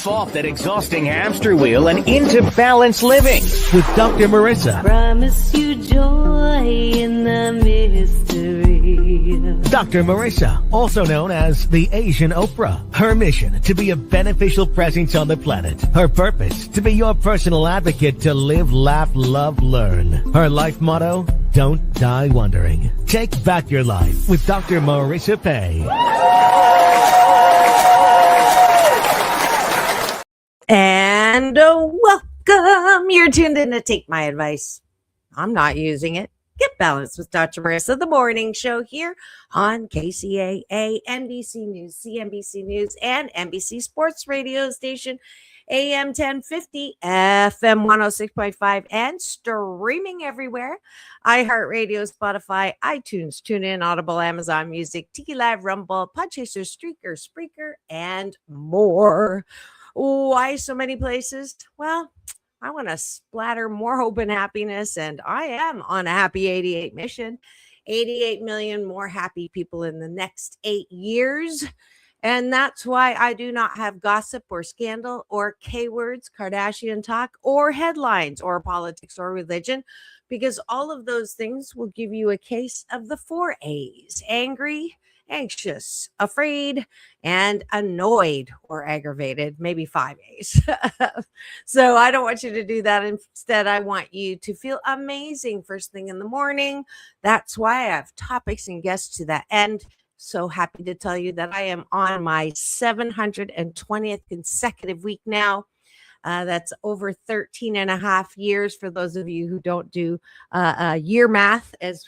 off that exhausting hamster wheel and into balanced living with Dr. Marissa. Promise you joy in the mystery. Dr. Marissa, also known as the Asian Oprah. Her mission, to be a beneficial presence on the planet. Her purpose, to be your personal advocate to live, laugh, love, learn. Her life motto, don't die wondering. Take back your life with Dr. Marissa Pei. And welcome. You're tuned in to Take My Advice. I'm not using it. Get Balanced with Dr. Marissa, the morning show here on KCAA, NBC News, CNBC News, and NBC Sports Radio Station, AM 1050, FM 106.5, and streaming everywhere. iHeartRadio, Spotify, iTunes, TuneIn, Audible, Amazon Music, Tiki Live, Rumble, Podchaser, Streaker, Spreaker, and more. Why so many places? Well, I want to splatter more hope and happiness, and I am on a happy 88 mission. 88 million more happy people in the next 8 years. And that's why I do not have gossip or scandal or K-words, Kardashian talk, or headlines or politics or religion, because all of those things will give you a case of the 4 A's: angry, anxious, afraid, and annoyed or aggravated, maybe 5 A's. So I don't want you to do that. Instead, I want you to feel amazing first thing in the morning. That's why I have topics and guests to that end. So happy to tell you that I am on my 720th consecutive week now. That's over 13 and a half years for those of you who don't do year math as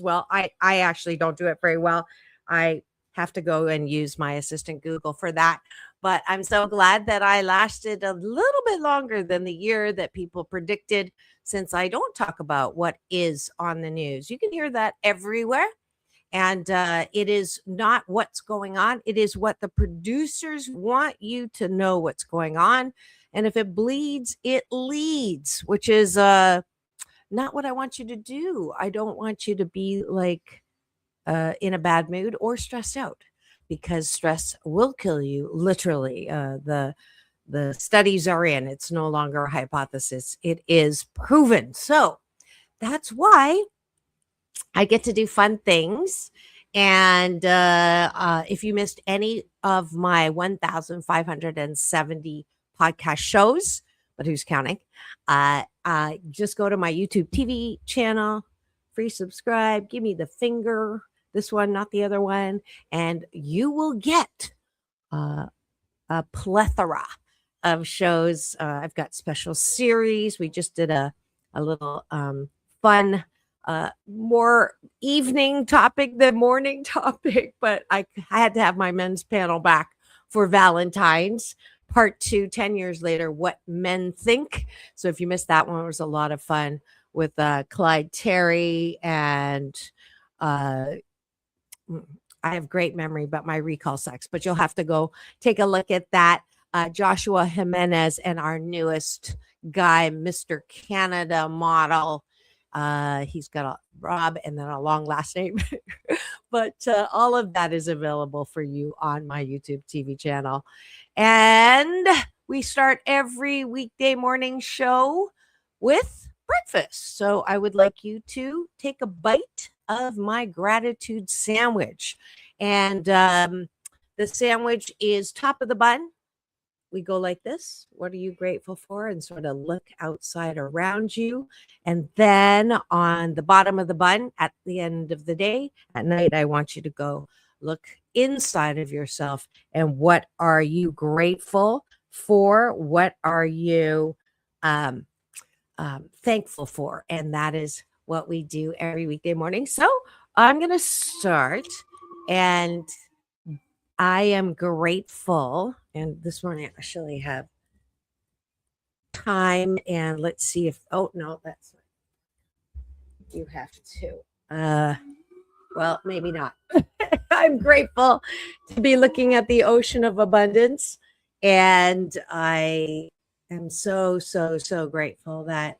well. I actually don't do it very well. I have to go and use my assistant Google for that. But I'm so glad that I lasted a little bit longer than the year that people predicted, since I don't talk about what is on the news. You can hear that everywhere. And it is not what's going on. It is what the producers want you to know what's going on. And if it bleeds, it leads, which is not what I want you to do. I don't want you to be like in a bad mood or stressed out, because stress will kill you. Literally, the studies are in. It's no longer a hypothesis. It is proven. So that's why I get to do fun things. And if you missed any of my 1,570 podcast shows, but who's counting? Just go to my YouTube TV channel, free subscribe, give me the finger, this one, not the other one, and you will get a plethora of shows. I've got special series. We just did a little fun more evening topic than morning topic, but I had to have my men's panel back for Valentine's part 2, 10 years later, what men think. So if you missed that one, it was a lot of fun with Clyde Terry, and I have great memory, but my recall sucks. But you'll have to go take a look at that. Joshua Jimenez and our newest guy, Mr. Canada model. He's got a Rob and then a long last name, but all of that is available for you on my YouTube TV channel. And we start every weekday morning show with breakfast. So I would like you to take a bite of my gratitude sandwich. And the sandwich is top of the bun. We go like this. What are you grateful for? And sort of look outside around you. And then on the bottom of the bun, at the end of the day, at night, I want you to go look inside of yourself. And what are you grateful for? What are you thankful for? And that is what we do every weekday morning. So I'm going to start, and I am grateful. And this morning I actually have time, and let's see if, oh no, that's not, you have to. Well, maybe not. I'm grateful to be looking at the ocean of abundance. And I am so grateful that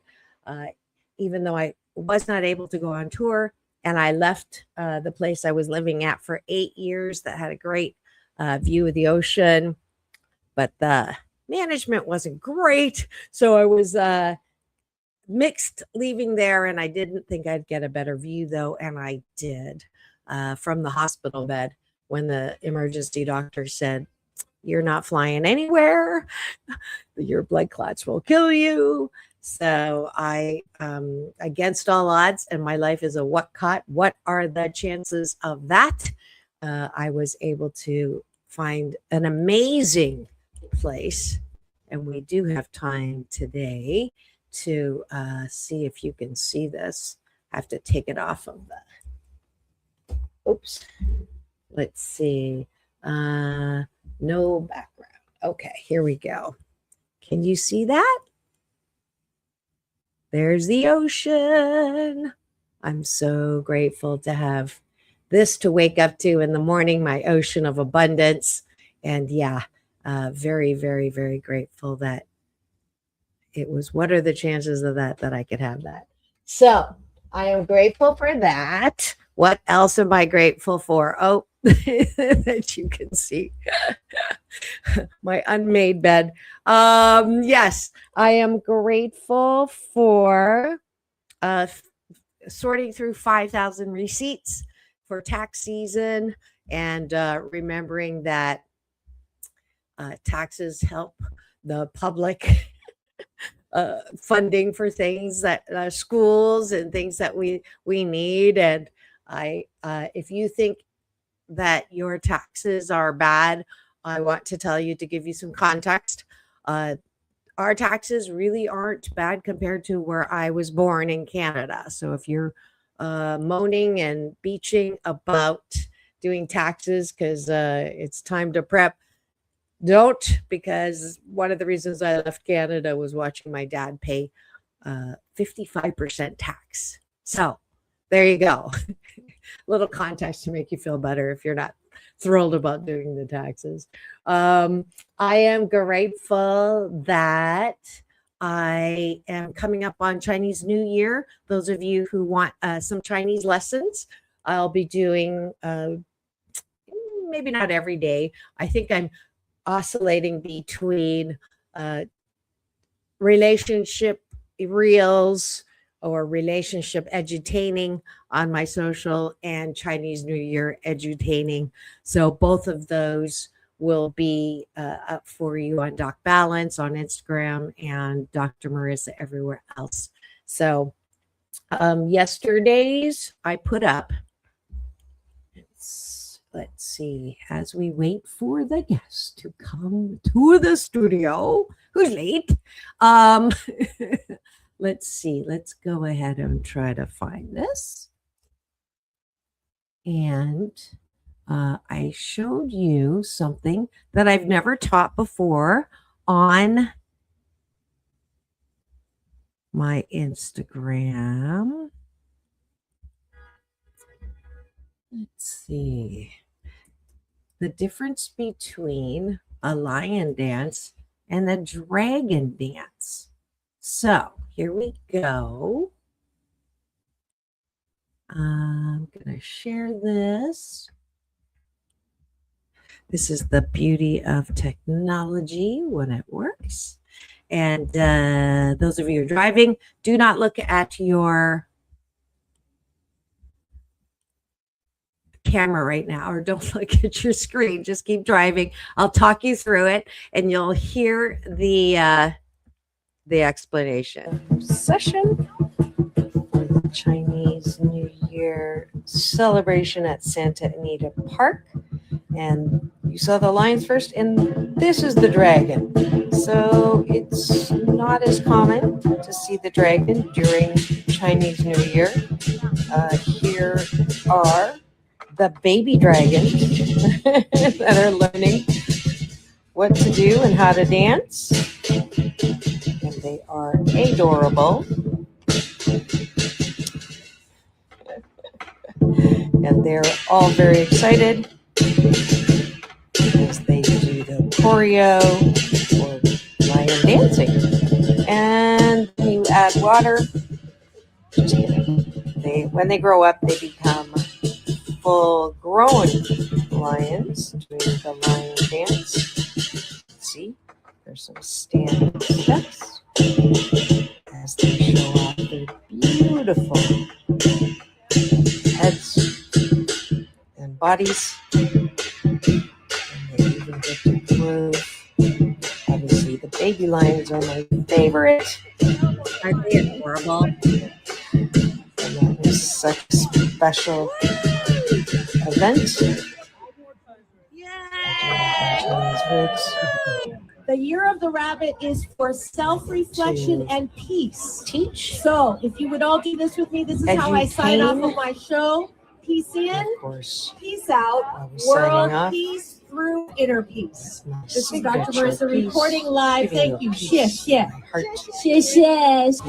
even though I was not able to go on tour, and I left the place I was living at for 8 years that had a great view of the ocean, but the management wasn't great. So I was mixed leaving there, and I didn't think I'd get a better view though, and I did from the hospital bed when the emergency doctor said, "You're not flying anywhere. Your blood clots will kill you." So I, against all odds, and my life is a what are the chances of that? I was able to find an amazing place, and we do have time today to see if you can see this. I have to take it off of the, oops. Let's see. No background. Okay, here we go. Can you see that? There's the ocean. I'm so grateful to have this to wake up to in the morning, my ocean of abundance. And yeah, very, very, very grateful that it was, what are the chances of that I could have that? So I am grateful for that. What else am I grateful for? Oh, that you can see my unmade bed. Yes, I am grateful for sorting through 5,000 receipts for tax season, and remembering that taxes help the public funding for things that schools and things that we need. And if you think that your taxes are bad, I want to tell you, to give you some context, our taxes really aren't bad compared to where I was born in Canada. So if you're moaning and beaching about doing taxes because it's time to prep, don't, because one of the reasons I left Canada was watching my dad pay 55% tax. So there you go. Little context to make you feel better if you're not thrilled about doing the taxes. I am grateful that I am coming up on Chinese New Year. Those of you who want some Chinese lessons, I'll be doing maybe not every day. I think I'm oscillating between relationship reels or relationship edutaining on my social and Chinese New Year edutaining. So both of those will be up for you on Doc Balance on Instagram and Dr. Marissa everywhere else. So yesterday's I put up, let's see, as we wait for the guest to come to the studio, who's late. Let's see, let's go ahead and try to find this. And I showed you something that I've never taught before on my Instagram. Let's see. The difference between a lion dance and a dragon dance. So here we go. I'm going to share this. This is the beauty of technology when it works. And those of you who are driving, do not look at your camera right now, or don't look at your screen. Just keep driving. I'll talk you through it, and you'll hear the explanation. Session for the Chinese New Year celebration at Santa Anita Park. And you saw the lions first, and this is the dragon. So it's not as common to see the dragon during Chinese New Year. Here are the baby dragons that are learning what to do and how to dance. And they are adorable. And they're all very excited as they do the choreo or lion dancing. And you add water. Just kidding. When they grow up, they become full-grown lions doing the lion dance. See, So stand steps as they show off their beautiful heads and bodies. And they even get to groove. Obviously, the baby lions are my favorite. Aren't they adorable? And that was such a special event. The year of the rabbit is for self-reflection and peace. Teach. So if you would all do this with me, this is how I sign off of my show. Peace in, Of course. peace out, I was signing world off. peace through inner peace. Nice. This is Dr. Spiritual Marissa peace. recording live. Giving Thank you. peace Shish, yeah. in my heart. Shish, yes.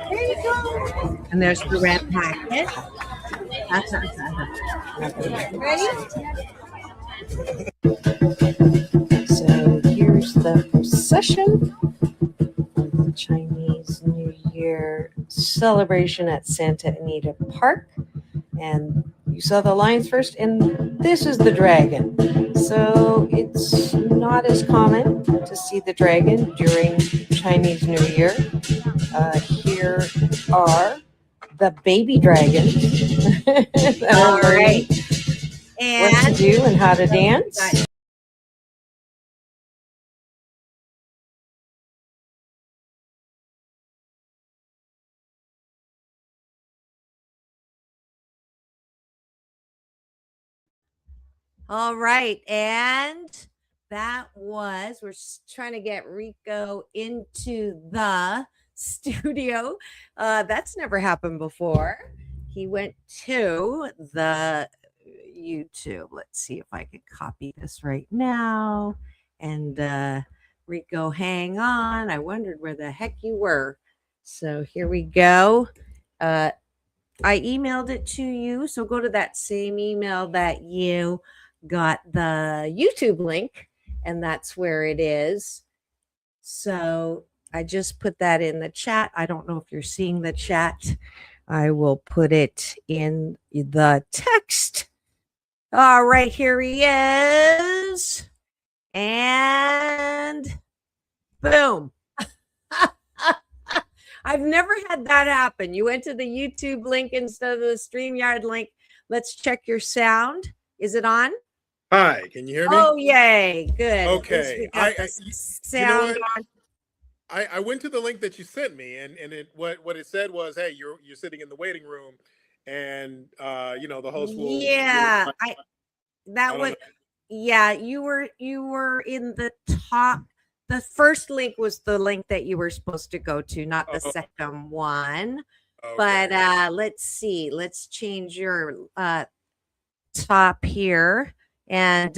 There you go. And there's the red packet. So here's the procession for the Chinese New Year celebration at Santa Anita Park. And you saw the lions first, and this is the dragon. So it's not as common to see the dragon during Chinese New Year. Here are the baby dragons that are learning what to do and how to dance. All right. And that was, we're trying to get Rico into the studio. That's never happened before. He went to the YouTube. Let's see if I can copy this right now. And Rico, hang on. I wondered where the heck you were. So here we go. I emailed it to you. So go to that same email that you got the YouTube link, and that's where it is. So I just put that in the chat. I don't know if you're seeing the chat. I will put it in the text. All right, here he is. And boom. I've never had that happen. You went to the YouTube link instead of the StreamYard link. Let's check your sound. Is it on? Hi, can you hear me? Oh, yay. Good. Okay. Sound on. I went to the link that you sent me, and what it said was, hey, you're sitting in the waiting room, and the host will. Yeah, you were in the top. The first link was the link that you were supposed to go to, not the second one. Okay. But let's see. Let's change your top here. And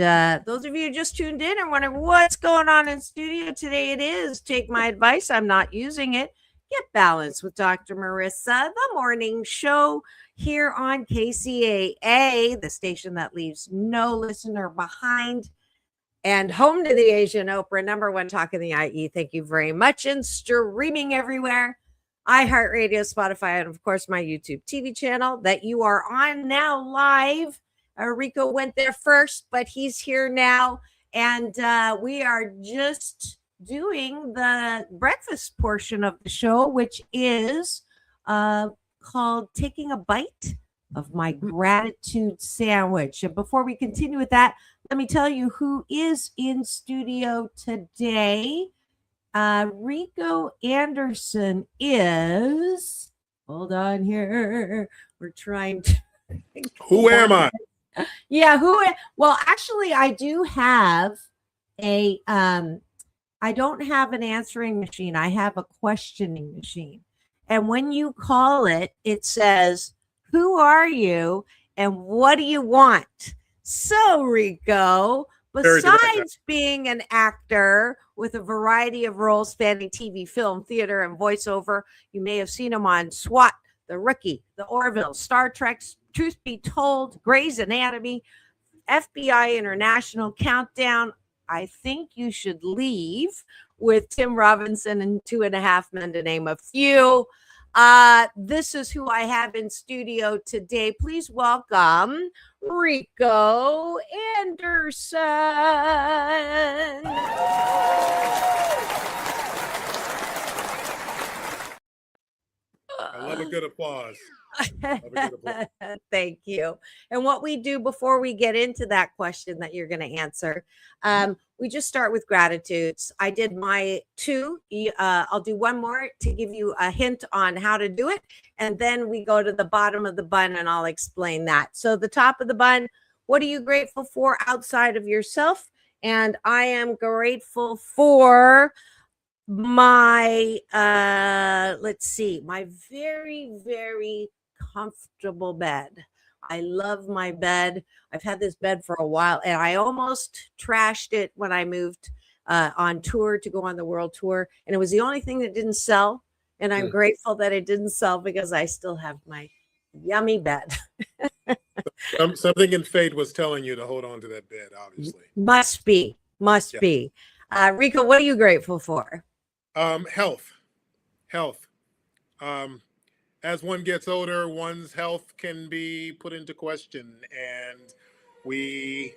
those of you who just tuned in and wondering what's going on in studio today, it is Take My Advice. I'm not using it. Get Balanced with Dr. Marissa, the morning show here on KCAA, the station that leaves no listener behind, and home to the Asian Oprah, #1 talk in the IE. Thank you very much. And streaming everywhere, iHeartRadio, Spotify, and of course my YouTube TV channel that you are on now live. Rico went there first, but he's here now. And we are just doing the breakfast portion of the show, which is called Taking a Bite of My Gratitude Sandwich. And before we continue with that, let me tell you who is in studio today. Rico Anderson is, hold on here. We're trying to. Who am I? Yeah, well, actually, I do have I don't have an answering machine. I have a questioning machine. And when you call it, it says, who are you and what do you want? So, Rico, besides being an actor with a variety of roles spanning TV, film, theater, and voiceover, you may have seen him on SWAT, The Rookie, The Orville, Star Trek, Truth Be Told, Grey's Anatomy, FBI International Countdown. I think you should leave with Tim Robinson and 2.5 Men, to name a few. This is who I have in studio today. Please welcome Rico Anderson. I love a good applause. Love a good applause. Thank you. And what we do before we get into that question that you're going to answer, we just start with gratitudes. I did my 2. I'll do one more to give you a hint on how to do it. And then we go to the bottom of the bun and I'll explain that. So the top of the bun, what are you grateful for outside of yourself? And I am grateful for my let's see, my very, very comfortable bed. I love my bed. I've had this bed for a while and I almost trashed it when I moved on tour to go on the world tour, and it was the only thing that didn't sell, and I'm grateful that it didn't sell because I still have my yummy bed. Something in fate was telling you to hold on to that bed, obviously. Must be. Rico, what are you grateful for? Health. As one gets older, one's health can be put into question, and we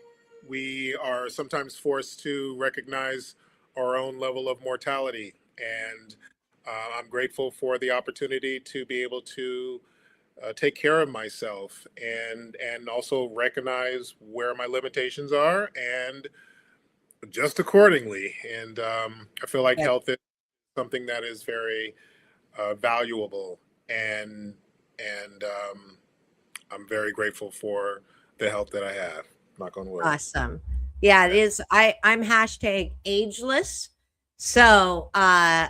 are sometimes forced to recognize our own level of mortality. And I'm grateful for the opportunity to be able to take care of myself and also recognize where my limitations are and adjust accordingly. And I feel like health is something that is very valuable, and I'm very grateful for the health that I have. Knock on wood. Awesome. Yeah, it is. I'm hashtag ageless. So I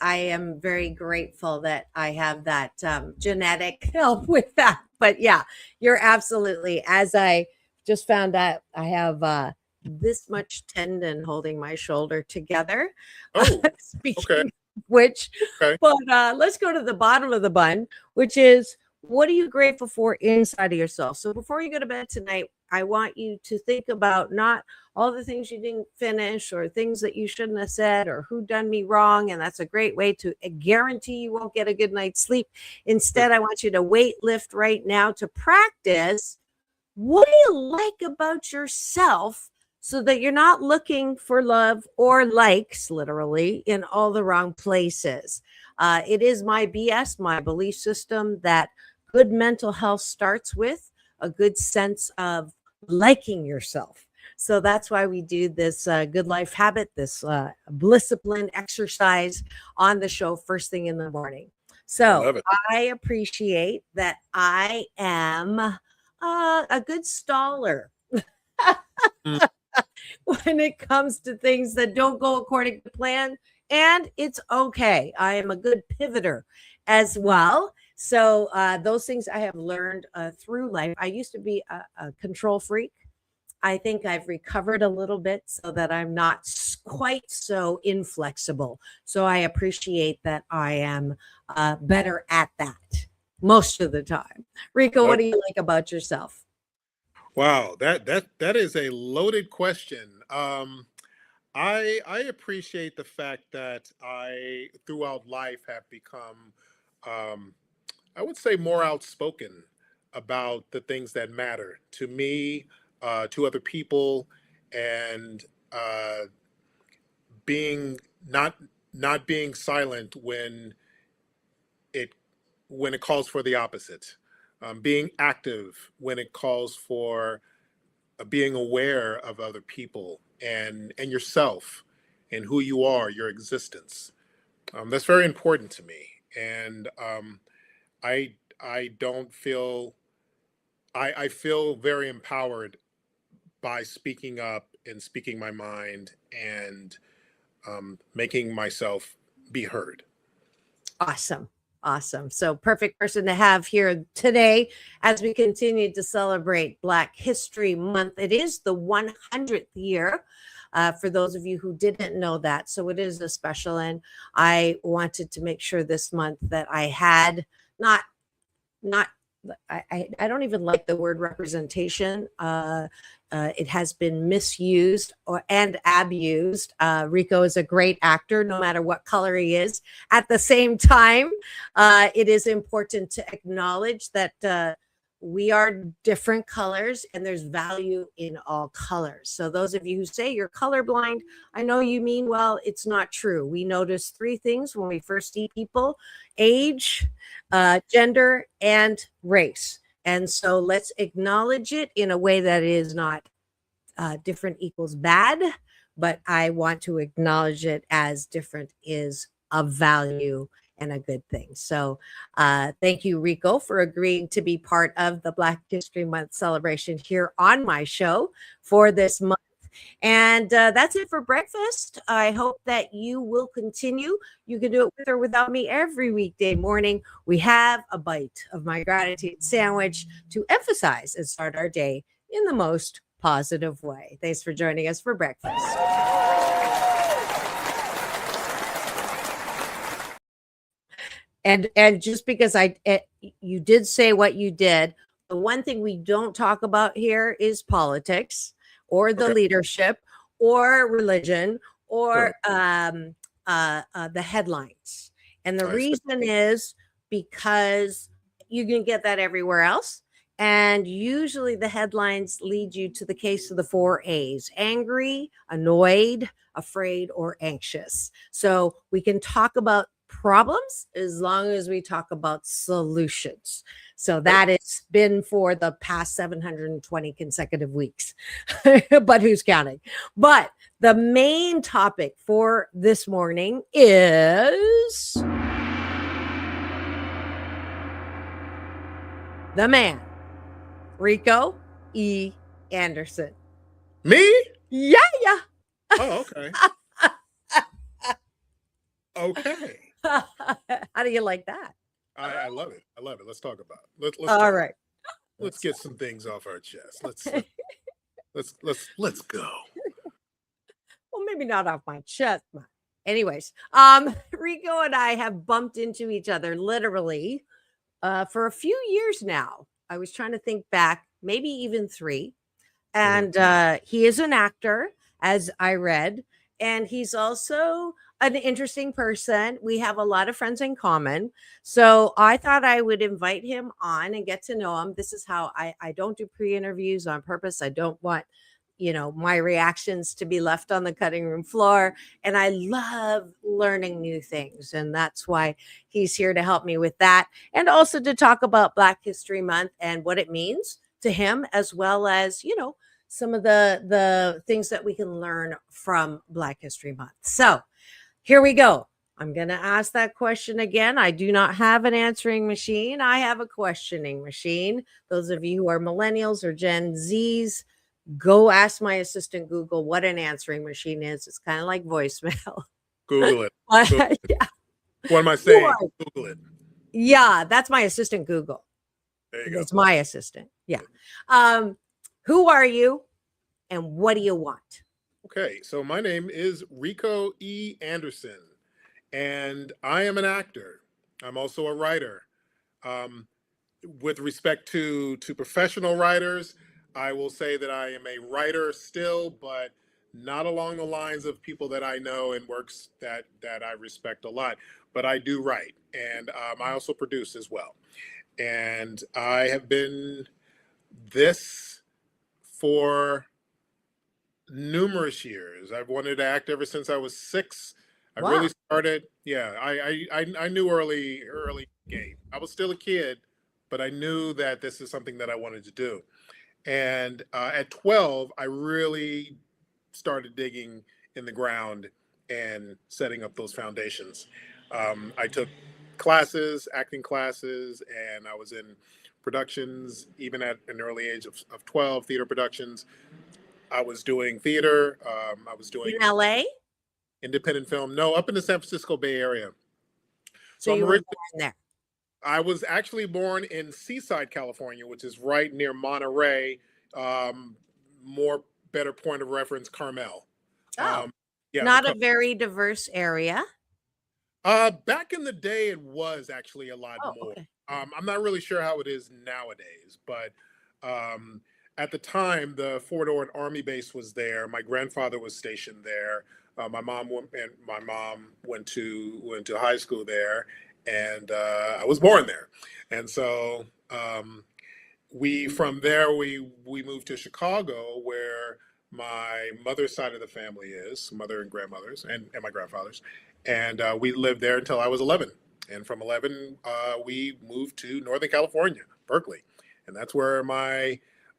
am very grateful that I have that genetic help with that. But yeah, you're absolutely, as I just found out, I have this much tendon holding my shoulder together. Oh, Speaking okay. of which, Okay. but let's go to the bottom of the bun, which is, what are you grateful for inside of yourself? So before you go to bed tonight, I want you to think about not all the things you didn't finish or things that you shouldn't have said or who done me wrong. And that's a great way to guarantee you won't get a good night's sleep. Instead, I want you to weight lift right now to practice what do you like about yourself, so that you're not looking for love or likes, literally, in all the wrong places. It is my BS, my belief system, that good mental health starts with a good sense of liking yourself. So that's why we do this good life habit, this discipline exercise on the show first thing in the morning. So I appreciate that I am a good staller. When it comes to things that don't go according to plan, and it's okay. I am a good pivoter as well. So those things I have learned through life. I used to be a control freak. I think I've recovered a little bit so that I'm not quite so inflexible. So I appreciate that I am better at that most of the time. Rico, what do you like about yourself? Wow, that is a loaded question. I appreciate the fact that I throughout life have become, I would say, more outspoken about the things that matter to me, to other people, and being not being silent when it calls for the opposite. Being active when it calls for being aware of other people and yourself and who you are, your existence. That's very important to me, and I don't feel I feel very empowered by speaking up and speaking my mind and making myself be heard. Awesome. Awesome. So perfect person to have here today as we continue to celebrate Black History Month. It is the 100th year, for those of you who didn't know that. So it is a special, and I wanted to make sure this month that I had I I don't even like the word representation. It has been misused and abused. Rico is a great actor, no matter what color he is. At the same time, it is important to acknowledge that we are different colors and there's value in all colors. So those of you who say you're colorblind, I know you mean well. It's not true. We notice three things when we first see people: age, gender, and race. And so let's acknowledge it in a way that is not different equals bad, but I want to acknowledge it as different is of value and a good thing. So thank you, Rico, for agreeing to be part of the Black History Month celebration here on my show for this month. And that's it for breakfast. I hope that you will continue. You can do it with or without me every weekday morning. We have a bite of my gratitude sandwich to emphasize and start our day in the most positive way. Thanks for joining us for breakfast. And just because you did say what you did, the one thing we don't talk about here is politics or the leadership or religion or the headlines. And the reason is because you can get that everywhere else. And usually the headlines lead you to the case of the 4 A's: angry, annoyed, afraid, or anxious. So we can talk about problems as long as we talk about solutions. So that has been for the past 720 consecutive weeks, but who's counting? But the main topic for this morning is the man, Rico E. Anderson. Me? Yeah. Oh, okay. Okay. How do you like that? I love it. I love it. Let's talk about it. All right. Let's get some things off our chest. Let's go. Well, maybe not off my chest. Anyways, Rico and I have bumped into each other literally for a few years now. I was trying to think back, maybe even 3. And he is an actor, as I read, and he's also an interesting person. We have a lot of friends in common. So I thought I would invite him on and get to know him. This is how I don't do pre-interviews on purpose. I don't want, my reactions to be left on the cutting room floor. And I love learning new things. And that's why he's here to help me with that. And also to talk about Black History Month and what it means to him, as well as, some of the things that we can learn from Black History Month. So here we go. I'm going to ask that question again. I do not have an answering machine. I have a questioning machine. Those of you who are millennials or Gen Zs, go ask my assistant Google what an answering machine is. It's kind of like voicemail. Google it. Yeah. What am I saying? Google it. Yeah, that's my assistant Google. There you go. It's my assistant. Yeah. Who are you and what do you want? Okay, so my name is Rico E. Anderson, and I am an actor. I'm also a writer. With respect to professional writers, I will say that I am a writer still, but not along the lines of people that I know and works that I respect a lot. But I do write, and I also produce as well. And I have been this for numerous years. I've wanted to act ever since I was 6. I really started. Yeah, I knew early game. I was still a kid, but I knew that this is something that I wanted to do. And at 12, I really started digging in the ground and setting up those foundations. I took classes, acting classes, and I was in productions even at an early age of 12, theater productions. I was doing theater. I was doing in LA, independent film. No, up in the San Francisco Bay Area. So you were born there. I was actually born in Seaside, California, which is right near Monterey. Better point of reference, Carmel. Oh, not a very diverse area. Back in the day, it was actually a lot more. Okay. I'm not really sure how it is nowadays, but at the time, the Fort Ord Army base was there. My grandfather was stationed there. My mom went to high school there, and I was born there. And so we from there we moved to Chicago, where my mother's side of the family is, mother and grandmothers, and my grandfathers, and we lived there until I was 11. And from 11, we moved to Northern California, Berkeley, and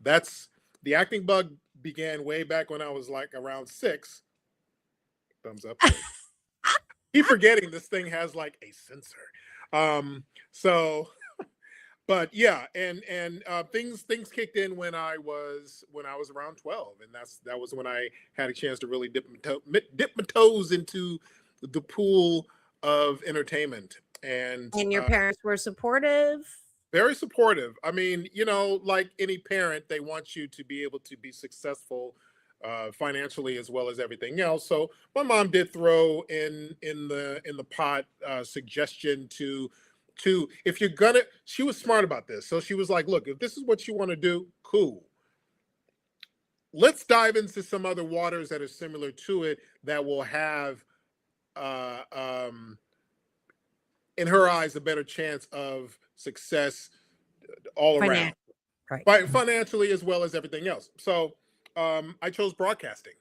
that's the acting bug began way back when I was like around 6. Thumbs up. Keep forgetting this thing has like a sensor. So but yeah, and things kicked in when I was around 12, and that was when I had a chance to really dip my toes into the pool of entertainment. And your parents were supportive? very supportive. I mean, like any parent, they want you to be able to be successful financially as well as everything else. So my mom did throw in the pot suggestion to if you're gonna, she was smart about this. So she was like, look, if this is what you want to do, cool. Let's dive into some other waters that are similar to it that will have in her eyes a better chance of success all around, right? Financially as well as everything else. So I chose broadcasting,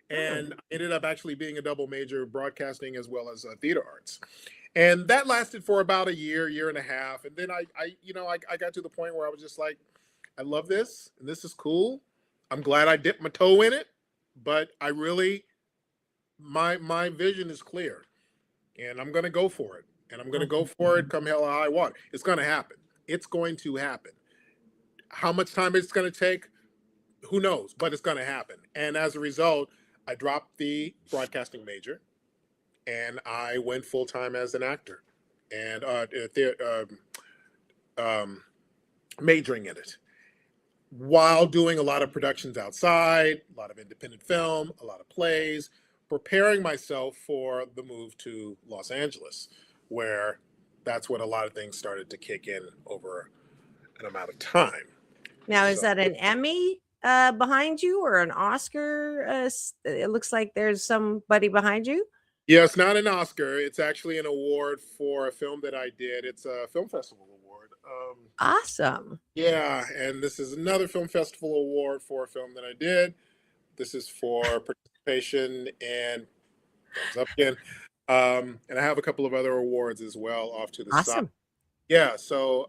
and ended up actually being a double major, broadcasting as well as theater arts. And that lasted for about a year and a half. And then I got to the point where I was just like, I love this, and this is cool. I'm glad I dipped my toe in it, but I really, my vision is clear, and I'm going to go for it. And I'm going to go for it come hell or high water. It's going to happen. It's going to happen. How much time it's going to take, who knows, but it's going to happen. And as a result, I dropped the broadcasting major, and I went full-time as an actor, and majoring in it, while doing a lot of productions outside, a lot of independent film, a lot of plays, preparing myself for the move to Los Angeles, where that's when a lot of things started to kick in over an amount of time. Now, is that an Emmy behind you, or an Oscar? It looks like there's somebody behind you. Yeah, it's not an Oscar. It's actually an award for a film that I did. It's a film festival award. Awesome. Yeah, and this is another film festival award for a film that I did. This is for participation and thumbs up again. And I have a couple of other awards as well off to the side. Yeah, so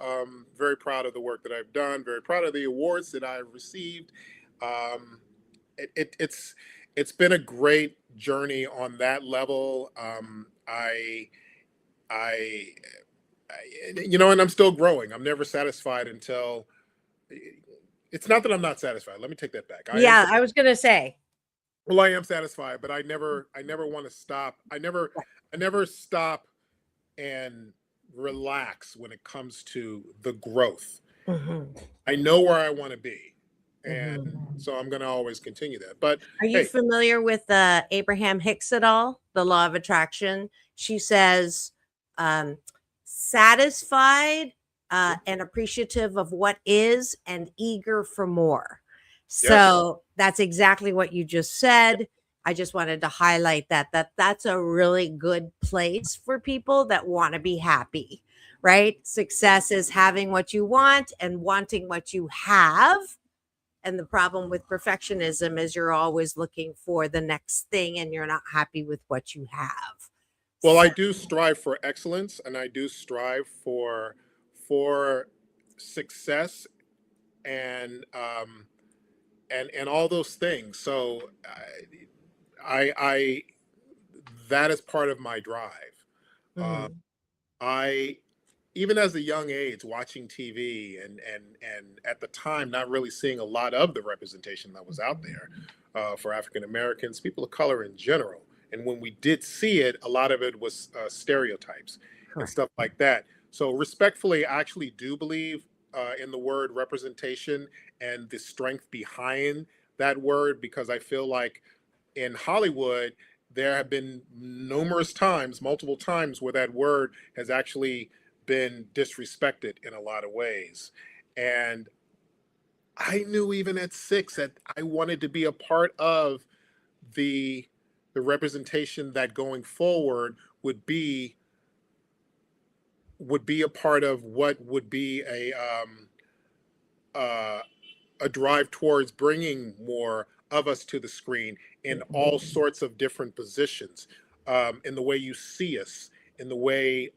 very proud of the work that I've done. Very proud of the awards that I've received. It's been a great journey on that level. And I'm still growing. I'm never satisfied until. It's not that I'm not satisfied. Let me take that back. I was gonna say. Well, I am satisfied, but I never want to stop. I never stop and relax when it comes to the growth. I know where I want to be, and so I'm going to always continue that. But are you familiar with Abraham Hicks at all? The law of attraction. She says, satisfied and appreciative of what is, and eager for more. So that's exactly what you just said. I just wanted to highlight that's a really good place for people that want to be happy, right? Success is having what you want and wanting what you have. And the problem with perfectionism is you're always looking for the next thing, and you're not happy with what you have. Well, I do strive for excellence, and I do strive for success, and all those things. So I that is part of my drive. I, even as a young age, watching TV and at the time not really seeing a lot of the representation that was out there for African Americans, people of color in general. And when we did see it, a lot of it was stereotypes and stuff like that. So respectfully, I actually do believe in the word representation and the strength behind that word, because I feel like in Hollywood, there have been multiple times where that word has actually been disrespected in a lot of ways. And I knew even at 6 that I wanted to be a part of the representation that going forward would be a part of what would be uh, a drive towards bringing more of us to the screen in all sorts of different positions, in the way you see us, in the way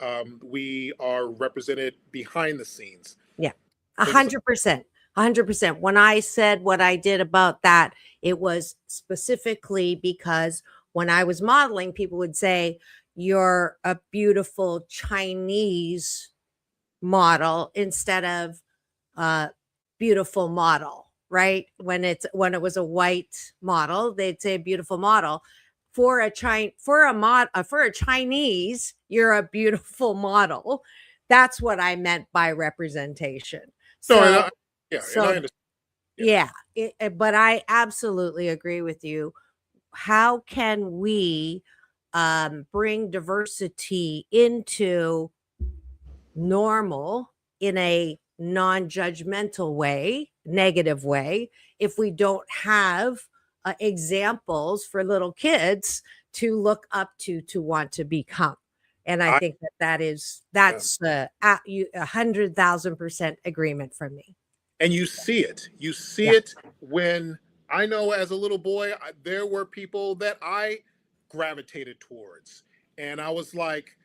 we are represented behind the scenes. Yeah, Things 100%. 100%. When I said what I did about that, it was specifically because when I was modeling, people would say, "You're a beautiful Chinese model," instead of beautiful model, right? When it was a white model, they'd say beautiful model. For a Chinese, you're a beautiful model. That's what I meant by representation. So, So, and I, yeah, and I understand. yeah, but I absolutely agree with you. How can we bring diversity into normal in a non-judgmental way, negative way, if we don't have examples for little kids to look up to want to become? And I think that's 100,000% agreement from me. And you see it. You see it when I know as a little boy, there were people that I gravitated towards. And I was like,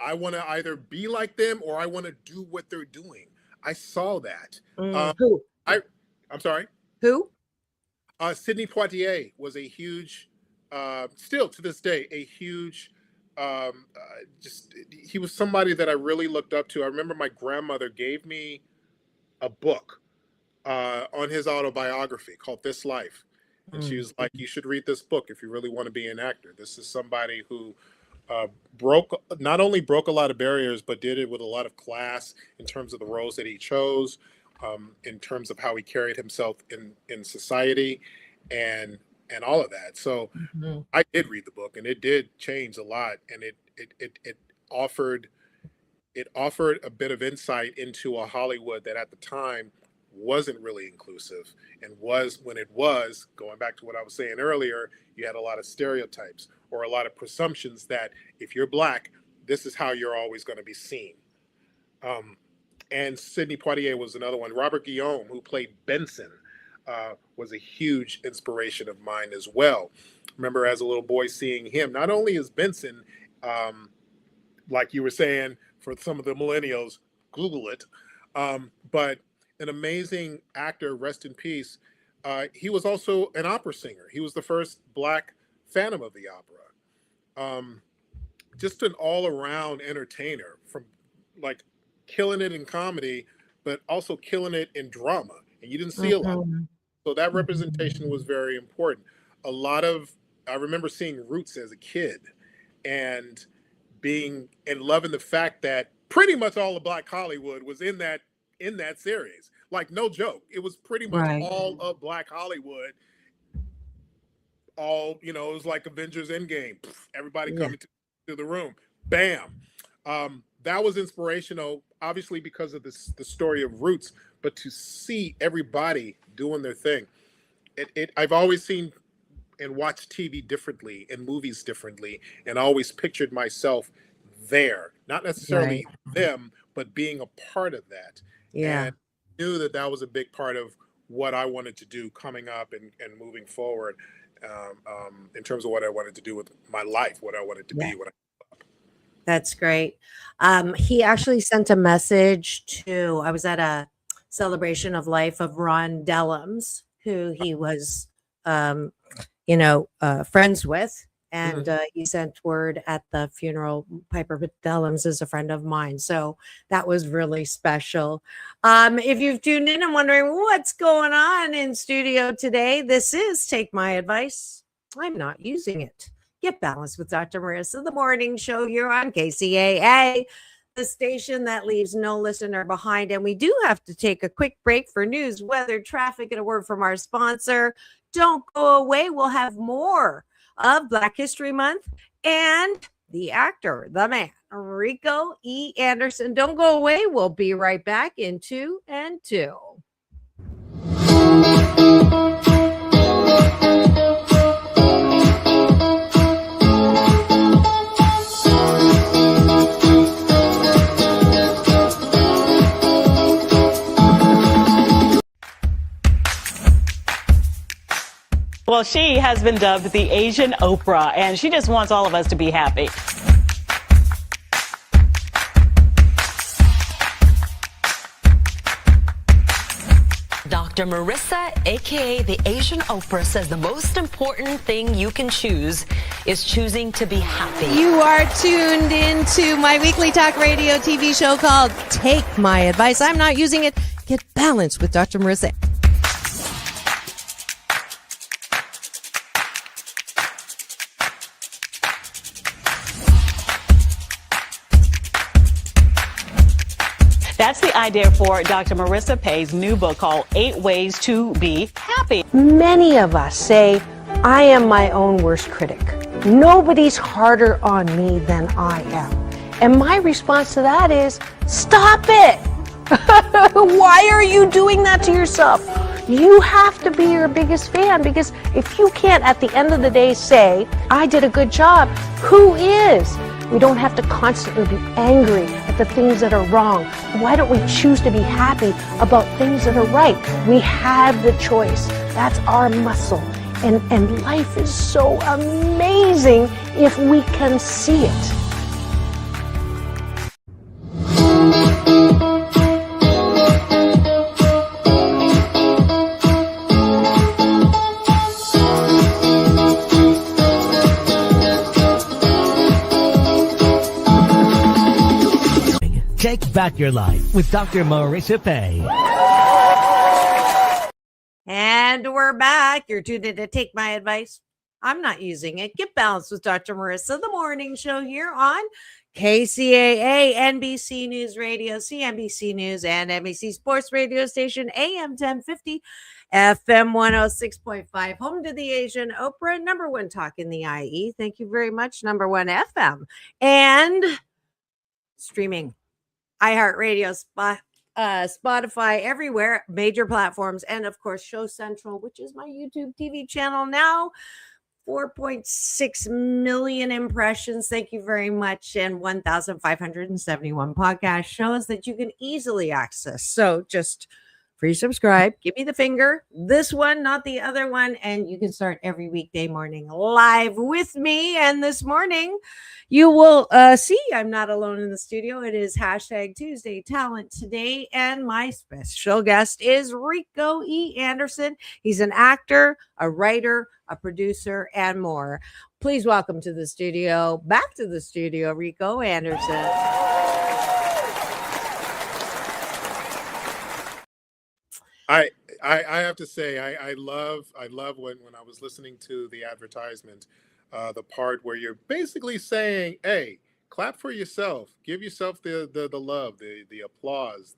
I want to either be like them or I want to do what they're doing. I saw that. Who? I'm sorry. Who? Sidney Poitier was a huge, still to this day, a huge, he was somebody that I really looked up to. I remember my grandmother gave me a book on his autobiography called This Life. And she was like, you should read this book if you really want to be an actor. This is somebody who not only broke a lot of barriers, but did it with a lot of class in terms of the roles that he chose, in terms of how he carried himself in society and all of that. So I did read the book, and it did change a lot. And it offered a bit of insight into a Hollywood that at the time wasn't really inclusive, and when it was, going back to what I was saying earlier, you had a lot of stereotypes or a lot of presumptions that if you're Black, this is how you're always going to be seen. And Sidney Poitier was another one. Robert Guillaume, who played Benson, was a huge inspiration of mine as well. Remember as a little boy seeing him, not only as Benson, like you were saying, for some of the millennials, Google it, but an amazing actor, rest in peace. He was also an opera singer. He was the first Black Phantom of the Opera. Just an all-around entertainer, from like killing it in comedy, but also killing it in drama. And you didn't see a lot. So that representation was very important. I remember seeing Roots as a kid and loving the fact that pretty much all of Black Hollywood was in that series. Like, no joke. It was pretty much all of Black Hollywood. It was like Avengers Endgame. Everybody coming to the room. Bam. That was inspirational, obviously because of the story of Roots, but to see everybody doing their thing. I've always seen and watched TV differently and movies differently, and I always pictured myself there, not necessarily them, but being a part of that. And knew that was a big part of what I wanted to do coming up and moving forward, in terms of what I wanted to do with my life, what I wanted to be. That's great. He actually sent a message to, I was at a celebration of life of Ron Dellums, who he was, friends with. And he sent word at the funeral. Piper Dellums is a friend of mine. So that was really special. If you've tuned in and wondering what's going on in studio today, this is Take My Advice. I'm not using it. Get balanced with Dr. Marissa, the morning show here on KCAA, the station that leaves no listener behind. And we do have to take a quick break for news, weather, traffic, and a word from our sponsor. Don't go away. We'll have more of Black History Month and the actor, the man, Rico E. Anderson. Don't go away. We'll be right back in 2 and 2. Well, she has been dubbed the Asian Oprah, and she just wants all of us to be happy. Dr. Marissa, aka the Asian Oprah, says the most important thing you can choose is choosing to be happy. You are tuned into my weekly talk radio TV show called Take My Advice. I'm not using it. Get balanced with Dr. Marissa. That's the idea for Dr. Marissa Pei's new book called 8 Ways to Be Happy. Many of us say, I am my own worst critic. Nobody's harder on me than I am. And my response to that is, stop it! Why are you doing that to yourself? You have to be your biggest fan, because if you can't at the end of the day say, I did a good job, who is? We don't have to constantly be angry at the things that are wrong. Why don't we choose to be happy about things that are right? We have the choice. That's our muscle. And life is so amazing if we can see it. Take back your life with Dr. Marissa Pei. And we're back. You're tuned in to Take My Advice. I'm not using it. Get balanced with Dr. Marissa, the morning show here on KCAA, NBC News Radio, CNBC News, and NBC Sports Radio Station, AM 1050, FM 106.5, home to the Asian Oprah, number one talk in the IE. Thank you very much. Number one FM. And streaming, iHeartRadio, Spotify, everywhere, major platforms, and of course, Show Central, which is my YouTube TV channel now. 4.6 million impressions. Thank you very much. And 1,571 podcast shows that you can easily access. So just free subscribe. Give me the finger. This one, not the other one. And you can start every weekday morning live with me. And this morning, you will see I'm not alone in the studio. It is hashtag Tuesday Talent Today. And my special guest is Rico E. Anderson. He's an actor, a writer, a producer, and more. Please welcome to the studio, back to the studio, Rico Anderson. I have to say I love when I was listening to the advertisement, the part where you're basically saying, hey, clap for yourself, give yourself the love, the applause,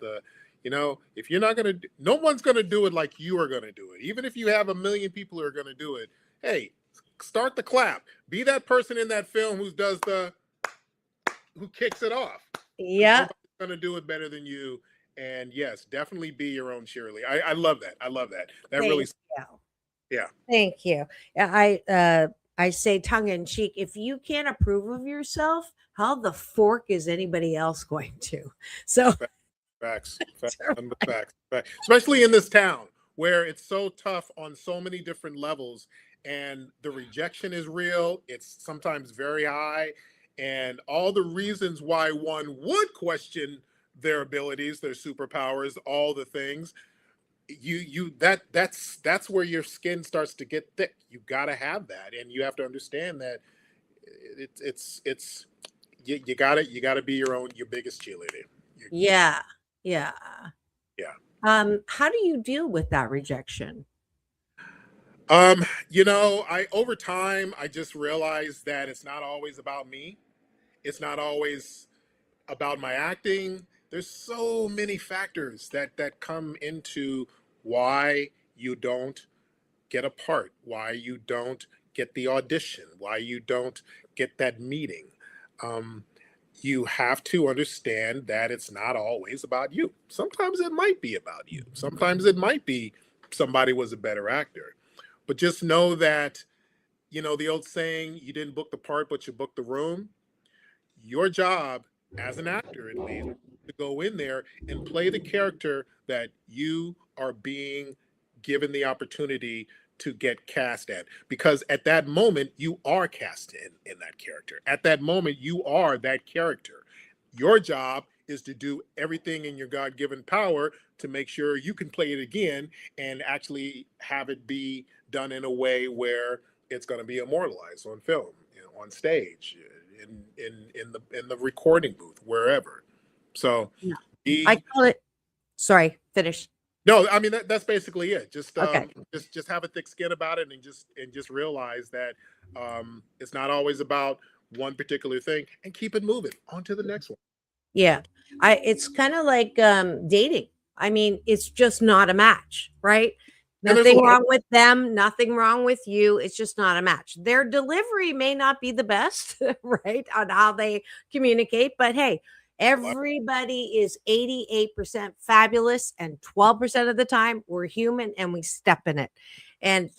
if you're not gonna, no one's gonna do it like you are gonna do it. Even if you have a million people who are gonna do it, hey, start the clap. Be that person in that film who kicks it off. Yeah, nobody's gonna do it better than you. And yes, definitely be your own cheerleader. I love that. I love that. That Thank really, you. Yeah. Thank you. I say tongue in cheek, if you can't approve of yourself, how the fork is anybody else going to? So Facts. Especially in this town where it's so tough on so many different levels, and the rejection is real. It's sometimes very high, and all the reasons why one would question their abilities, their superpowers, all the things. That's where your skin starts to get thick. You got to have that, and you have to understand that you got to be your biggest cheerleader. yeah. Yeah. How do you deal with that rejection? Over time I just realized that it's not always about me. It's not always about my acting. There's so many factors that come into why you don't get a part, why you don't get the audition, why you don't get that meeting. you have to understand that it's not always about you. Sometimes it might be about you. Sometimes it might be somebody was a better actor. But just know that, you know, the old saying, you didn't book the part, but you booked the room. Your job as an actor, at least, to go in there and play the character that you are being given the opportunity to get cast at, because at that moment you are cast in that character. At that moment you are that character. Your job is to do everything in your God-given power to make sure you can play it again and actually have it be done in a way where it's going to be immortalized on film, you know, on stage, in the recording booth, wherever. So Yeah. be, I call it. Sorry, finish. no, I mean that's basically it. Okay. Just have a thick skin about it, and just realize that it's not always about one particular thing, and keep it moving on to the next one. Yeah. It's kind of like dating. I mean, it's just not a match, right? And there's a Nothing lot wrong with them, nothing wrong with you. It's just not a match. Their delivery may not be the best, right? On how they communicate, but hey, everybody is 88% fabulous, and 12% of the time we're human and we step in it. And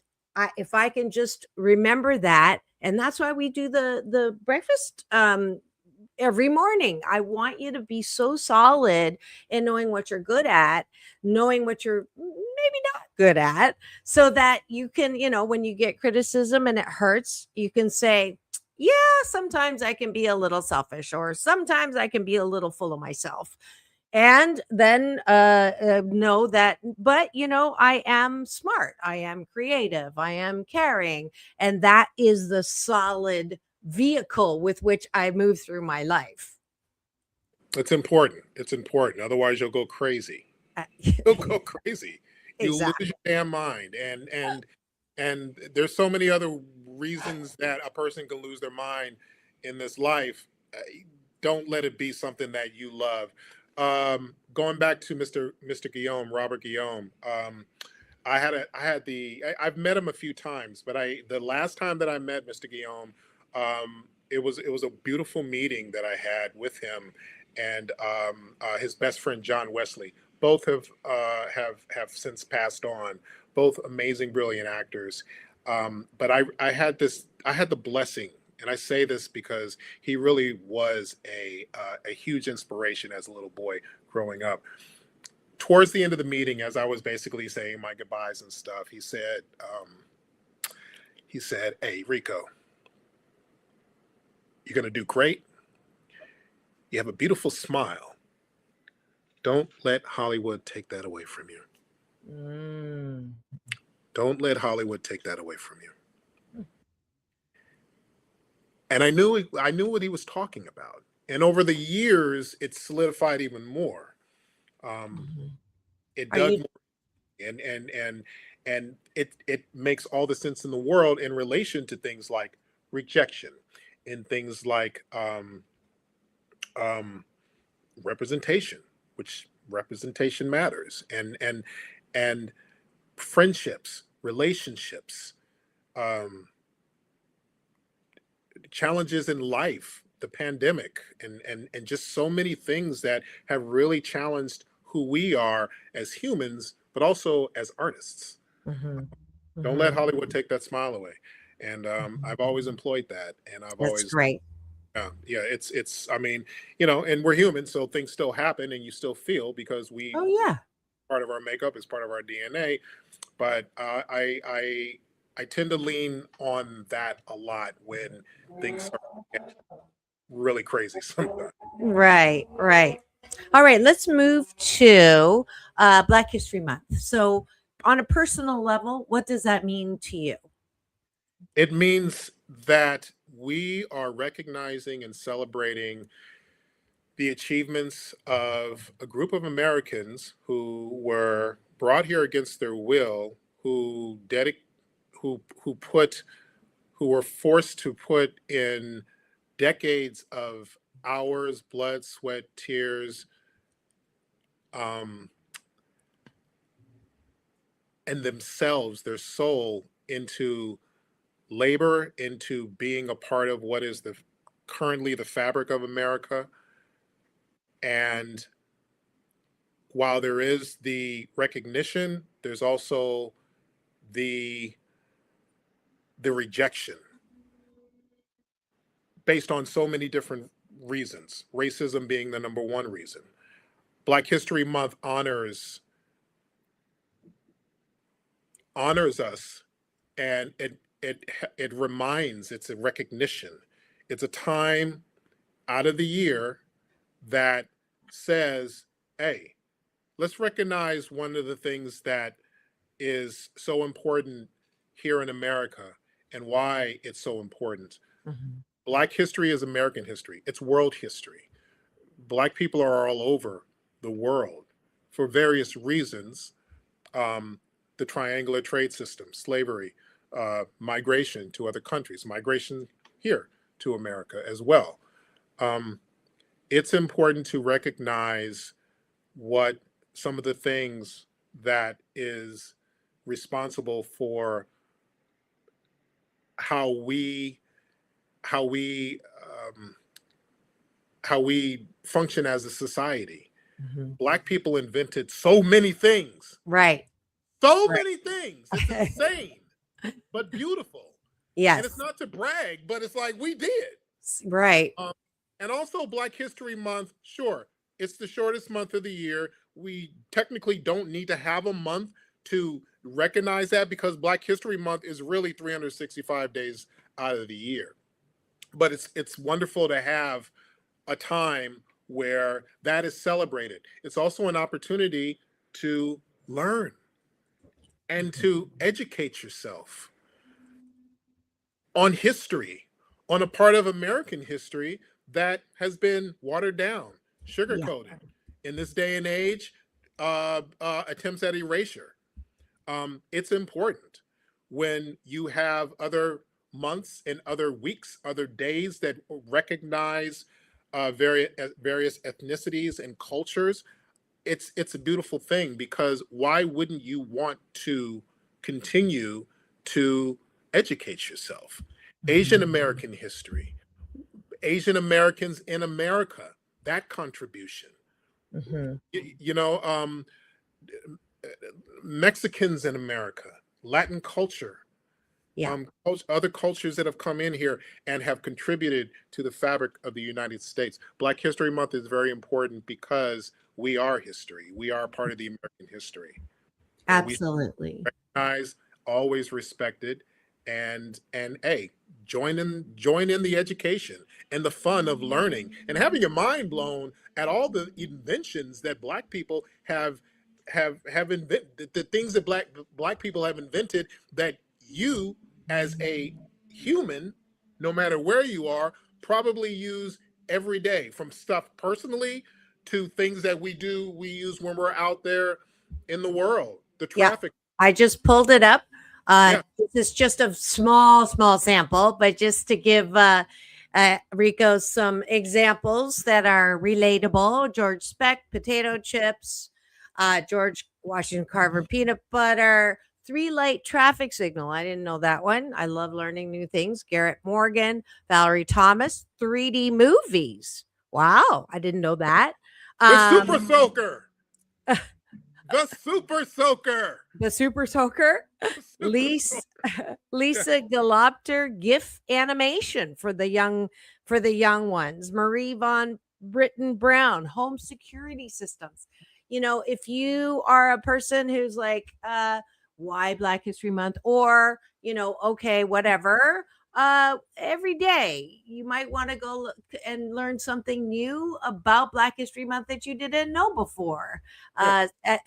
if I can just remember that, and that's why we do the breakfast every morning. I want you to be so solid in knowing what you're good at, knowing what you're maybe not good at, so that you can, you know, when you get criticism and it hurts, you can say, yeah, sometimes I can be a little selfish, or sometimes I can be a little full of myself. And then know that, but you know, I am smart, I am creative, I am caring, and that is the solid vehicle with which I move through my life. It's important. It's important. Otherwise, you'll go crazy. You'll go crazy. You lose Exactly. your damn mind. And there's so many other reasons that a person can lose their mind in this life. Don't let it be something that you love. Going back to Mr. Guillaume, Robert Guillaume. I've met him a few times, but the last time that I met Mr. Guillaume, it was a beautiful meeting that I had with him and his best friend John Wesley. Both have since passed on. Both amazing, brilliant actors. But I had the blessing, and I say this because he really was a huge inspiration as a little boy growing up. Towards the end of the meeting, as I was basically saying my goodbyes and stuff, he said, "Hey, Rico, you're going to do great. You have a beautiful smile. Don't let Hollywood take that away from you. Don't let Hollywood take that away from you." And I knew what he was talking about. And over the years, it solidified even more. It Are does you more, and it makes all the sense in the world in relation to things like rejection, and things like representation, which representation matters, and friendships, relationships, challenges in life, the pandemic, and just so many things that have really challenged who we are as humans, but also as artists. Don't let Hollywood take that smile away. And I've always employed that, and I've That's always, great. yeah, it's. I mean, you know, and we're human, so things still happen, and you still feel, because Oh yeah. part of our makeup is part of our DNA. But I tend to lean on that a lot when things start to get really crazy sometimes. Right. All right, let's move to Black History Month. So, on a personal level, what does that mean to you? It means that we are recognizing and celebrating the achievements of a group of Americans who were brought here against their will, who were forced to put in decades of hours, blood, sweat, tears, and themselves, their soul, into labor, into being a part of what is the currently the fabric of America. And while there is the recognition, there's also the rejection based on so many different reasons, racism being the number one reason. Black History Month honors us, and it reminds, it's a recognition. It's a time out of the year that says, hey, let's recognize one of the things that is so important here in America and why it's so important. Mhm. Black history is American history. It's world history. Black people are all over the world for various reasons. The triangular trade system, slavery, migration to other countries, migration here to America as well. It's important to recognize what some of the things that is responsible for how we function as a society. Mhm. Black people invented so many things. Right. So Right. many things. It's insane, but beautiful. Yes. And it's not to brag, but it's like we did. Right. And also Black History Month, sure, it's the shortest month of the year. We technically don't need to have a month to recognize that because Black History Month is really 365 days out of the year. But it's wonderful to have a time where that is celebrated. It's also an opportunity to learn and to educate yourself on history, on a part of American history that has been watered down, sugar-coated. In this day and age, attempts at erasure. It's important when you have other months and other weeks, other days that recognize various ethnicities and cultures. It's a beautiful thing because why wouldn't you want to continue to educate yourself? Asian American history, Asian Americans in America, that contribution. Mhm. Mexicans in America, Latin culture, Yeah. other cultures that have come in here and have contributed to the fabric of the United States. Black History Month is very important because we are history. We are part of the American history. And we Absolutely. recognize, always respected, and hey, join in the education and the fun of learning and having your mind blown at all the inventions that Black people have invented, the things that black people have invented that you as a human, no matter where you are, probably use every day, from stuff personally to things that we use when we're out there in the world. The traffic. I just pulled it up. Yeah. This is just a small sample, but just to give Rico some examples that are relatable. George Speck, potato chips, George Washington Carver, peanut butter, 3-light traffic signal. I didn't know that one. I love learning new things. Garrett Morgan, Valerie Thomas, 3D movies. Wow, I didn't know that. The Super Soaker. The Super Soaker. The Super Soaker. Lisa Galopter GIF animation for the young ones. Marie Von Britton Brown, home security systems. If you are a person who's like, why Black History Month, or okay, whatever, every day you might want to go look and learn something new about Black History Month that you didn't know before.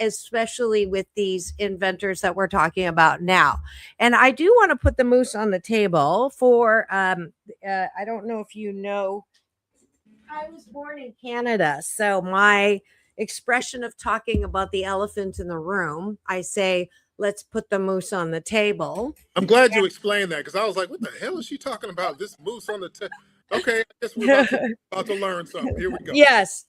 Especially with these inventors that we're talking about now. And I do want to put the moose on the table for I don't know if you know, I was born in Canada, so my expression of talking about the elephant in the room, I say, let's put the moose on the table. I'm glad you explained that because I was like, what the hell is she talking about? This moose on the table. Okay, I guess we're about to learn something. Here we go. Yes.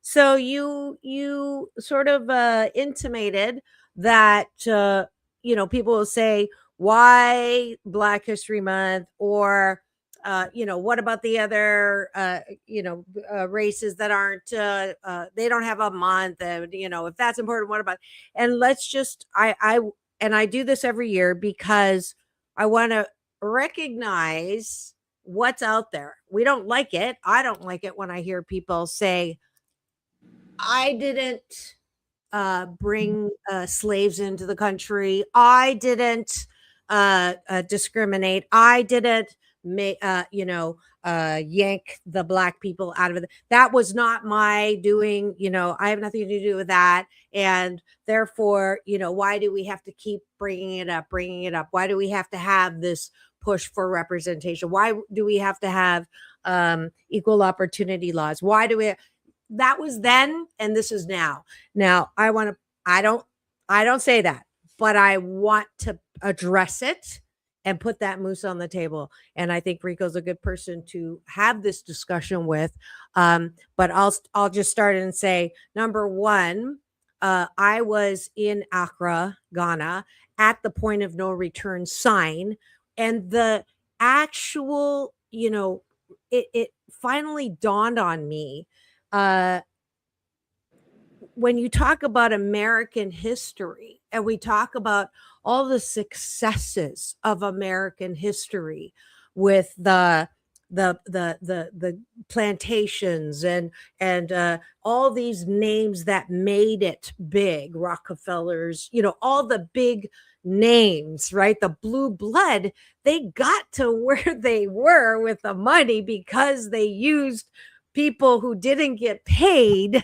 So you sort of intimated that people will say, why Black History Month, or what about the other, races that aren't, they don't have a month, and, if that's important, what about, and let's just, and I do this every year because I want to recognize what's out there. We don't like it. I don't like it when I hear people say, I didn't bring slaves into the country. I didn't discriminate. I didn't yank the black people out of it. That was not my doing. I have nothing to do with that. And therefore, why do we have to keep bringing it up? Why do we have to have this push for representation? Why do we have to have equal opportunity laws? Why do we? That was then, and this is now. Now, I don't say that, but I want to address it and put that moose on the table. And I think Rico's a good person to have this discussion with. But I'll just start and say, number one, I was in Accra, Ghana, at the point of no return sign, and the actual, it finally dawned on me. When you talk about American history and we talk about all the successes of American history with the plantations and all these names that made it big, Rockefellers, all the big names, right? The blue blood, they got to where they were with the money because they used people who didn't get paid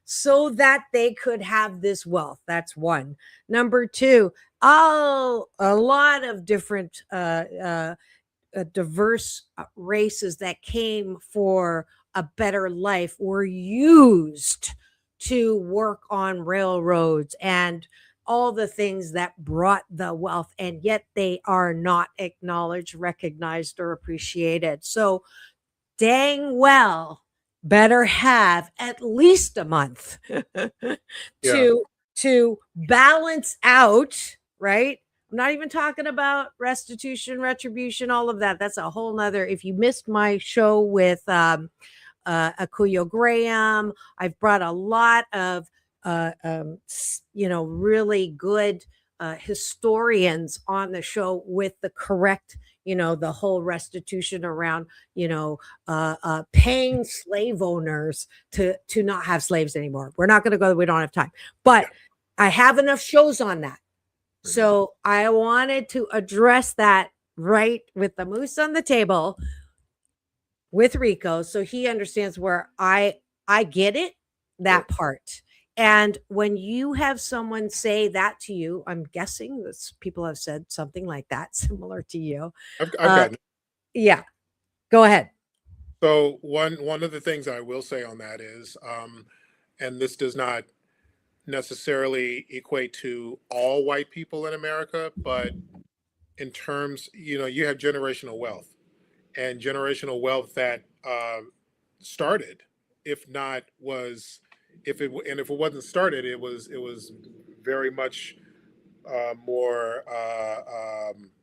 so that they could have this wealth. That's one. Number two, a lot of different diverse races that came for a better life were used to work on railroads and all the things that brought the wealth, and yet they are not acknowledged, recognized, or appreciated. So dang well better have at least a month to balance out, right? I'm not even talking about restitution, retribution, all of that. That's a whole nother. If you missed my show with Akuyo Graham, I've brought a lot of really good historians on the show with the correct, the whole restitution around, paying slave owners to not have slaves anymore. We're not going to go. We don't have time, but I have enough shows on that. So I wanted to address that right with the moose on the table with Rico, so he understands where I get it, that part. And when you have someone say that to you, I'm guessing this people have said something like that similar to you. I've got it. Yeah, go ahead. So one of the things I will say on that is, and this does not necessarily equate to all white people in America, but in terms, you have generational wealth, and generational wealth that started, if it wasn't started, it was very much more.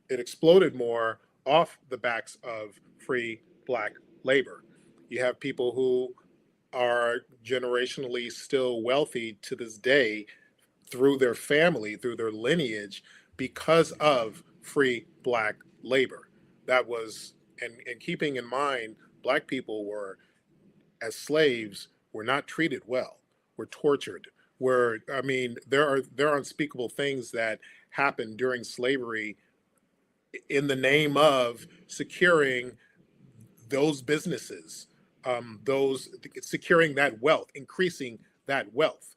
It exploded more off the backs of free black labor. You have people who are generationally still wealthy to this day through their family, through their lineage, because of free black labor. That was, and keeping in mind, black people were, as slaves, were not treated well, were tortured, there are unspeakable things that happened during slavery in the name of securing those businesses, securing that wealth, increasing that wealth,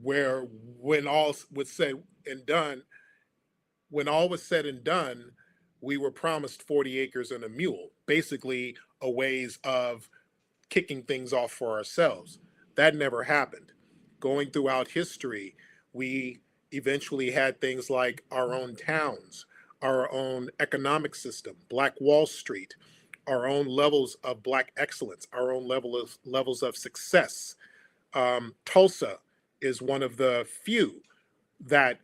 where when all was said and done, we were promised 40 acres and a mule, basically a ways of kicking things off for ourselves. That never happened. Going throughout history, we eventually had things like our own towns, our own economic system, Black Wall Street, our own levels of Black excellence, our own levels of success. Tulsa is one of the few that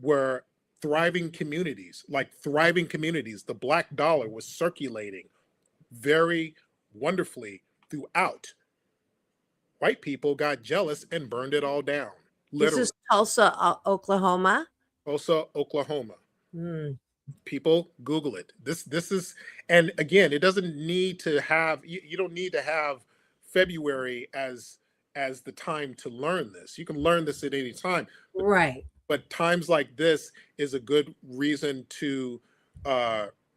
were thriving communities. The Black dollar was circulating very wonderfully throughout. White people got jealous and burned it all down. This Literally. is Tulsa, Oklahoma. Tulsa, Oklahoma. Mm. People Google it. This is, and again, it doesn't need to have, you don't need to have February as the time to learn this. You can learn this at any time. Right. But times like this is a good reason to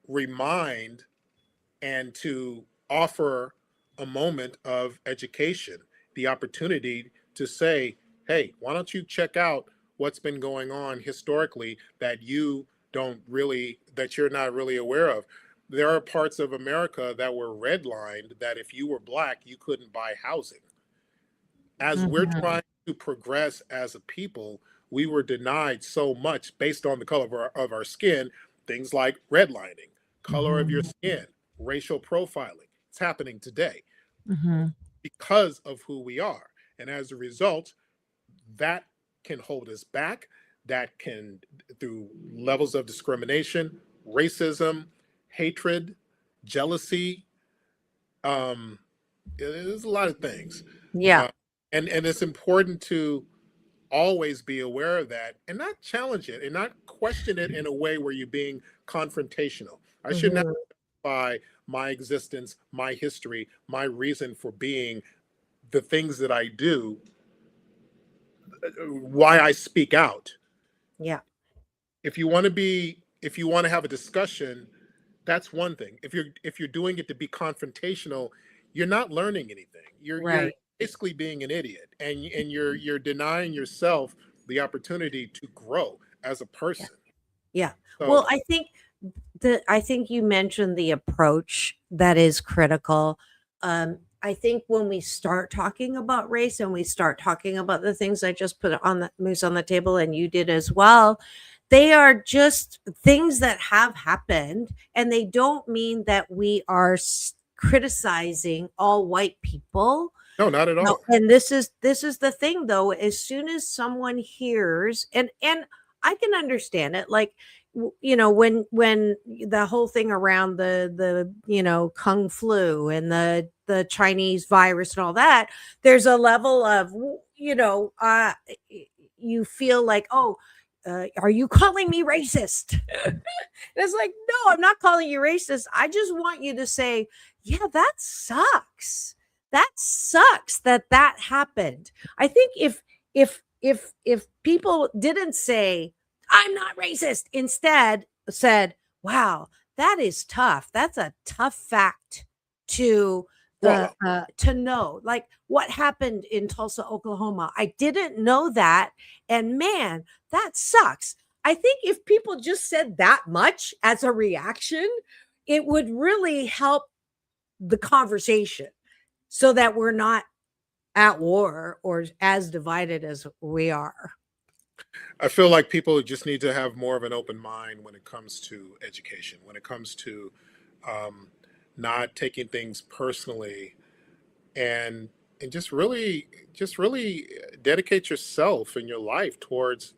remind and to offer a moment of education, the opportunity to say, hey, why don't you check out what's been going on historically that you're not really aware of. There are parts of America that were redlined that if you were Black, you couldn't buy housing. As we're trying to progress as a people, we were denied so much based on the color of our skin, things like redlining, color of your skin, racial profiling. It's happening today because of who we are. And as a result, that can hold us back. That can, through levels of discrimination, racism, hatred, jealousy, there's a lot of things. Yeah. And it's important to always be aware of that and not challenge it and not question it in a way where you're being confrontational. I should not justify my existence, my history, my reason for being, the things that I do, why I speak out. Yeah. If you want to have a discussion, that's one thing. If you're doing it to be confrontational, you're not learning anything. You're basically being an idiot, and you're denying yourself the opportunity to grow as a person. Yeah. So, Well, I think you mentioned the approach that is critical. I think when we start talking about race and we start talking about the things I just put on the moose on the table, and you did as well, they are just things that have happened, and they don't mean that we are criticizing all white people. no, not at all. No, and this is the thing though. As soon as someone hears, and I can understand it, like, you know, when the whole thing around the you know, Kung flu and the Chinese virus and all that, there's a level of, you know, you feel like, oh, are you calling me racist? It's like, no, I'm not calling you racist. I just want you to say, yeah, that sucks. That sucks that happened. I think if people didn't say, I'm not racist, instead said, wow, that is tough. That's a tough fact to know, like what happened in Tulsa, Oklahoma. I didn't know that. And man, that sucks. I think if people just said that much as a reaction, it would really help the conversation so that we're not at war or as divided as we are. I feel like people just need to have more of an open mind when it comes to education, when it comes to not taking things personally, and just really dedicate yourself and your life towards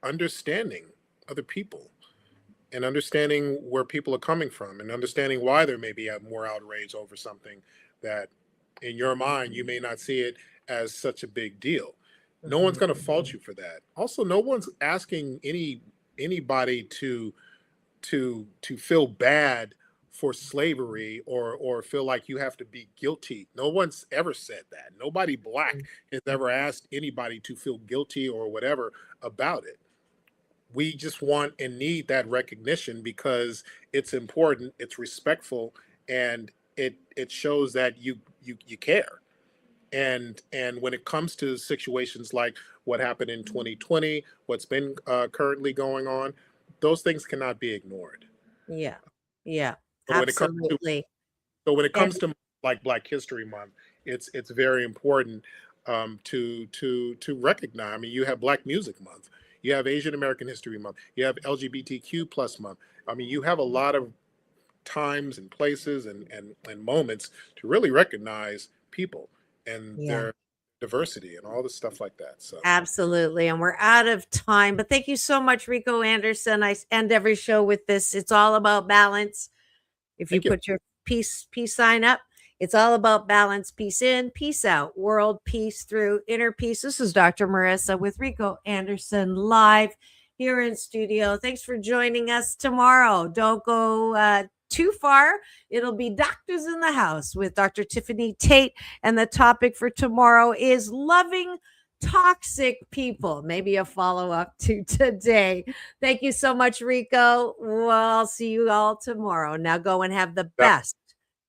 understanding other people and understanding where people are coming from and understanding why there may be more outrage over something that in your mind you may not see it as such a big deal. No one's going to fault you for that. Also, no one's asking anybody to feel bad for slavery or feel like you have to be guilty. No one's ever said that. Nobody Black has ever asked anybody to feel guilty or whatever about it. We just want and need that recognition because it's important, it's respectful, and it shows that you care. And when it comes to situations like what happened in 2020, what's been currently going on, those things cannot be ignored. Yeah. Yeah. So Absolutely. When it comes to like Black History Month, it's very important to recognize. I mean, you have Black Music Month, you have Asian American History Month, you have LGBTQ plus month. I mean, you have a lot of times and places and moments to really recognize people and their diversity and all the stuff like that. So absolutely. And we're out of time, but thank you so much, Rico Anderson. I end every show with this. It's all about balance. If you put your peace sign up. It's all about balance, peace in, peace out, world peace through inner peace. This is Dr. Marissa with Rico Anderson live here in studio. Thanks for joining us tomorrow. Don't go too far. It'll be Doctors in the House with Dr. Tiffany Tate. And the topic for tomorrow is loving toxic people. Maybe a follow-up to today. Thank you so much, Rico. Well, I'll see you all tomorrow. Now go and have the best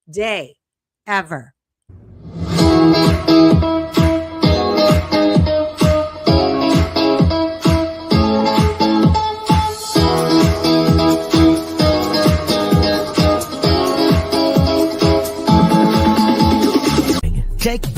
day ever.